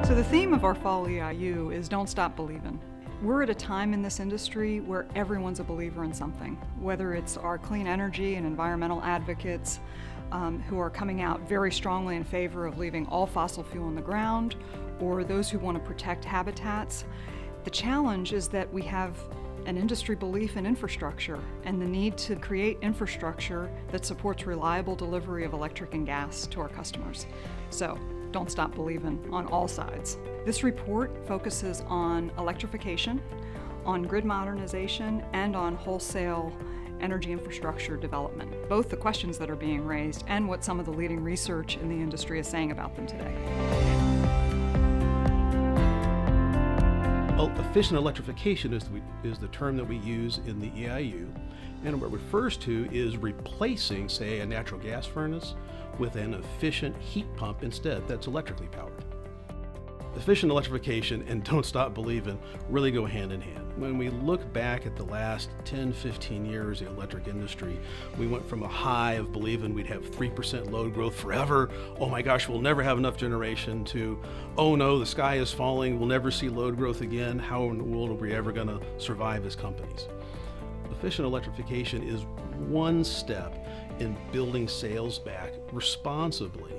So the theme of our fall EIU is Don't Stop Believin'. We're at a time in this industry where everyone's a believer in something, whether it's our clean energy and environmental advocates who are coming out very strongly in favor of leaving all fossil fuel in the ground, or those who want to protect habitats. The challenge is that we have an industry belief in infrastructure and the need to create infrastructure that supports reliable delivery of electric and gas to our customers. So don't stop believing on all sides. This report focuses on electrification, on grid modernization, and on wholesale energy infrastructure development, both the questions that are being raised and what some of the leading research in the industry is saying about them today. Well, efficient electrification is the term that we use in the EIU, and what it refers to is replacing, say, a natural gas furnace with an efficient heat pump instead that's electrically powered. Efficient electrification and don't stop believing really go hand in hand. When we look back at the last 10-15 years of the electric industry, we went from a high of believing we'd have 3% load growth forever, oh my gosh, we'll never have enough generation, to, oh no, the sky is falling, we'll never see load growth again, how in the world are we ever going to survive as companies? Efficient electrification is one step in building sales back responsibly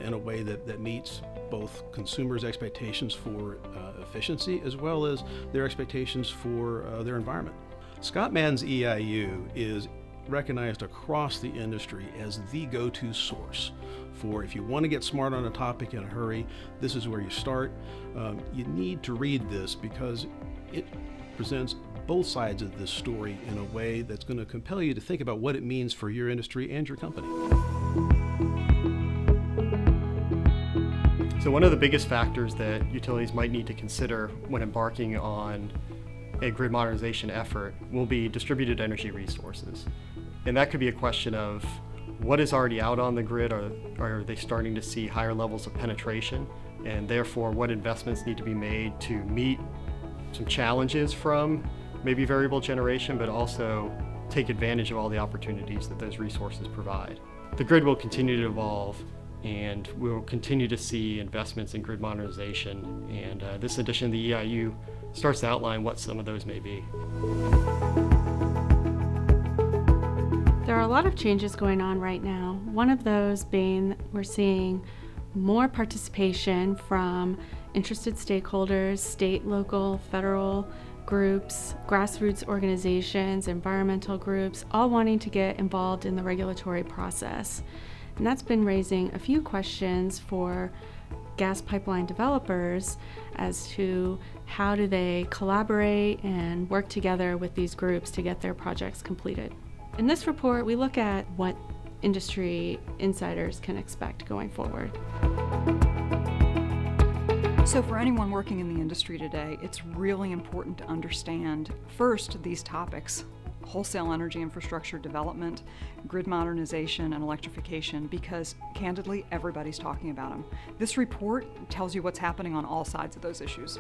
in a way that meets both consumers' expectations for efficiency as well as their expectations for their environment. ScottMadden's EIU is recognized across the industry as the go-to source for if you want to get smart on a topic in a hurry, this is where you start. You need to read this because it presents both sides of this story in a way that's going to compel you to think about what it means for your industry and your company. So one of the biggest factors that utilities might need to consider when embarking on a grid modernization effort will be distributed energy resources. And that could be a question of what is already out on the grid, or are they starting to see higher levels of penetration, and therefore what investments need to be made to meet some challenges from maybe variable generation, but also take advantage of all the opportunities that those resources provide. The grid will continue to evolve, and we'll continue to see investments in grid modernization, and this edition of the EIU starts to outline what some of those may be. There are a lot of changes going on right now. One of those being we're seeing more participation from interested stakeholders, state, local, federal groups, grassroots organizations, environmental groups, all wanting to get involved in the regulatory process. And that's been raising a few questions for gas pipeline developers as to how do they collaborate and work together with these groups to get their projects completed. In this report, we look at what industry insiders can expect going forward. So for anyone working in the industry today, it's really important to understand, first, these topics: wholesale energy infrastructure development, grid modernization, and electrification, because candidly, everybody's talking about them. This report tells you what's happening on all sides of those issues.